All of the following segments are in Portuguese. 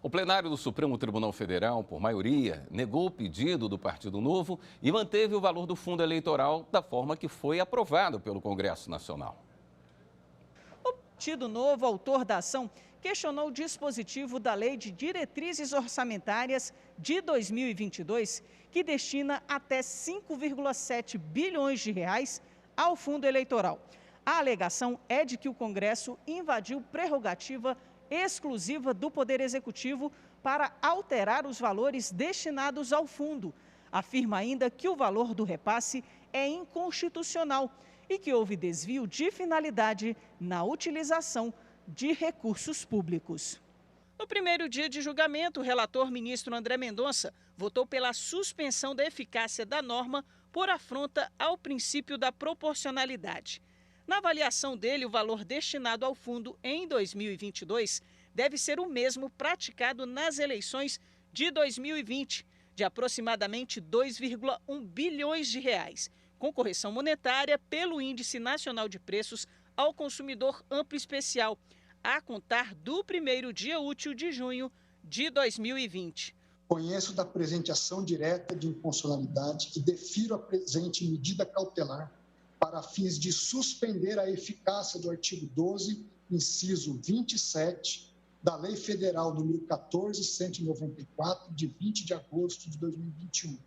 O plenário do Supremo Tribunal Federal, por maioria, negou o pedido do Partido Novo e manteve o valor do fundo eleitoral da forma que foi aprovado pelo Congresso Nacional. O Partido Novo, autor da ação, questionou o dispositivo da Lei de Diretrizes Orçamentárias de 2022, que destina até 5,7 bilhões de reais ao fundo eleitoral. A alegação é de que o Congresso invadiu prerrogativa exclusiva do Poder Executivo para alterar os valores destinados ao fundo. Afirma ainda que o valor do repasse é inconstitucional e que houve desvio de finalidade na utilização de recursos públicos. No primeiro dia de julgamento, o relator ministro André Mendonça votou pela suspensão da eficácia da norma por afronta ao princípio da proporcionalidade. Na avaliação dele, o valor destinado ao fundo em 2022 deve ser o mesmo praticado nas eleições de 2020, de aproximadamente 2,1 bilhões de reais, com correção monetária pelo Índice Nacional de Preços ao Consumidor Amplo Especial, a contar do primeiro dia útil de junho de 2020. Conheço da presente ação direta de inconstitucionalidade e defiro a presente medida cautelar para fins de suspender a eficácia do artigo 12, inciso 27, da Lei Federal nº 14.194, de 20 de agosto de 2021,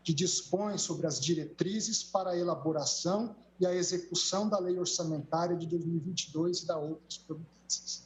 que dispõe sobre as diretrizes para a elaboração e a execução da Lei Orçamentária de 2022 e da outras providências.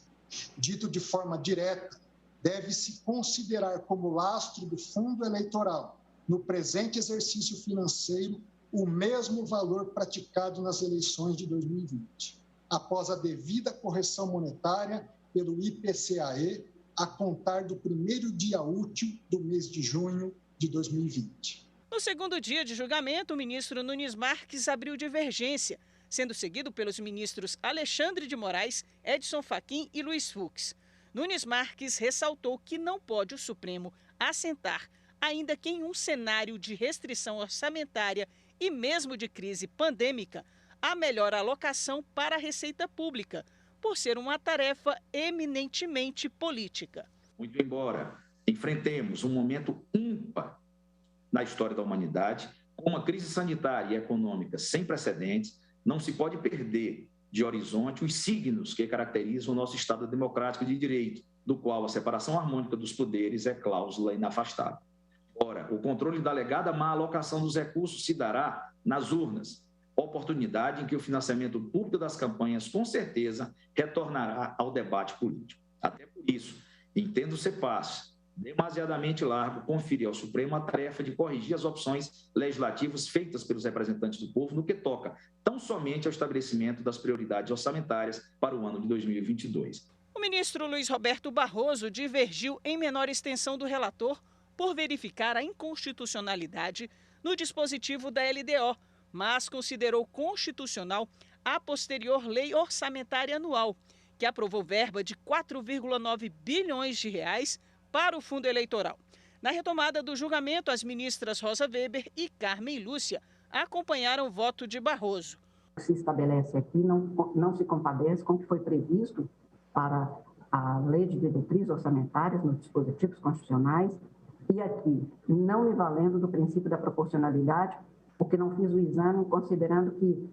Dito de forma direta, deve-se considerar como lastro do fundo eleitoral, no presente exercício financeiro, o mesmo valor praticado nas eleições de 2020, após a devida correção monetária pelo IPCAE, a contar do primeiro dia útil do mês de junho de 2020. No segundo dia de julgamento, o ministro Nunes Marques abriu divergência, sendo seguido pelos ministros Alexandre de Moraes, Edson Fachin e Luiz Fux. Nunes Marques ressaltou que não pode o Supremo assentar, ainda que em um cenário de restrição orçamentária e mesmo de crise pandêmica, a melhor alocação para a receita pública, por ser uma tarefa eminentemente política. Muito embora enfrentemos um momento ímpar na história da humanidade, com uma crise sanitária e econômica sem precedentes, não se pode perder de horizonte os signos que caracterizam o nosso Estado democrático de direito, do qual a separação harmônica dos poderes é cláusula inafastável. Ora, o controle da alegada má alocação dos recursos se dará nas urnas, oportunidade em que o financiamento público das campanhas, com certeza, retornará ao debate político. Até por isso, entendo ser fácil, demasiadamente largo, conferir ao Supremo a tarefa de corrigir as opções legislativas feitas pelos representantes do povo no que toca tão somente ao estabelecimento das prioridades orçamentárias para o ano de 2022. O ministro Luiz Roberto Barroso divergiu em menor extensão do relator por verificar a inconstitucionalidade no dispositivo da LDO, mas considerou constitucional a posterior Lei Orçamentária Anual, que aprovou verba de 4,9 bilhões de reais para o fundo eleitoral. Na retomada do julgamento, as ministras Rosa Weber e Carmen Lúcia acompanharam o voto de Barroso. Se estabelece aqui não se compadece com o que foi previsto para a Lei de Diretrizes Orçamentárias nos dispositivos constitucionais e aqui não me valendo do princípio da proporcionalidade, porque não fiz o exame considerando que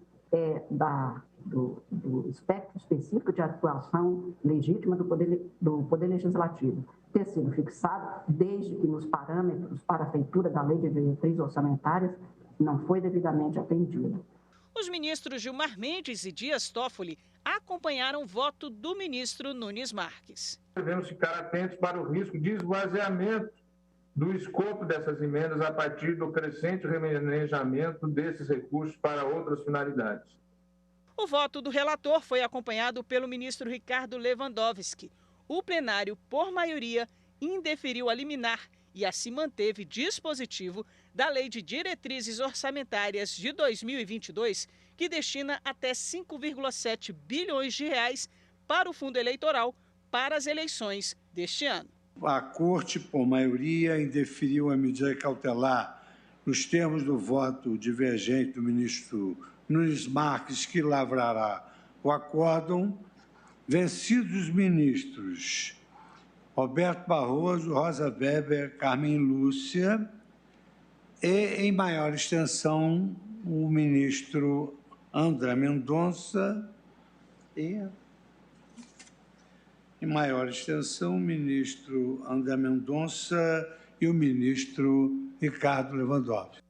do espectro específico de atuação legítima do Poder Legislativo ter sido fixado, desde que nos parâmetros para a feitura da Lei de Diretrizes Orçamentárias não foi devidamente atendido. Os ministros Gilmar Mendes e Dias Toffoli acompanharam o voto do ministro Nunes Marques. Devemos ficar atentos para o risco de esvaziamento do escopo dessas emendas a partir do crescente remanejamento desses recursos para outras finalidades. O voto do relator foi acompanhado pelo ministro Ricardo Lewandowski. O plenário, por maioria, indeferiu a liminar e assim manteve dispositivo da Lei de Diretrizes Orçamentárias de 2022, que destina até 5,7 bilhões de reais para o fundo eleitoral para as eleições deste ano. A Corte, por maioria, indeferiu a medida cautelar nos termos do voto divergente do ministro Nunes Marques, que lavrará o acórdão. Vencidos os ministros Roberto Barroso, Rosa Weber, Carmen Lúcia e, em maior extensão, o ministro André Mendonça e, em maior extensão, o ministro André Mendonça e o ministro Ricardo Lewandowski.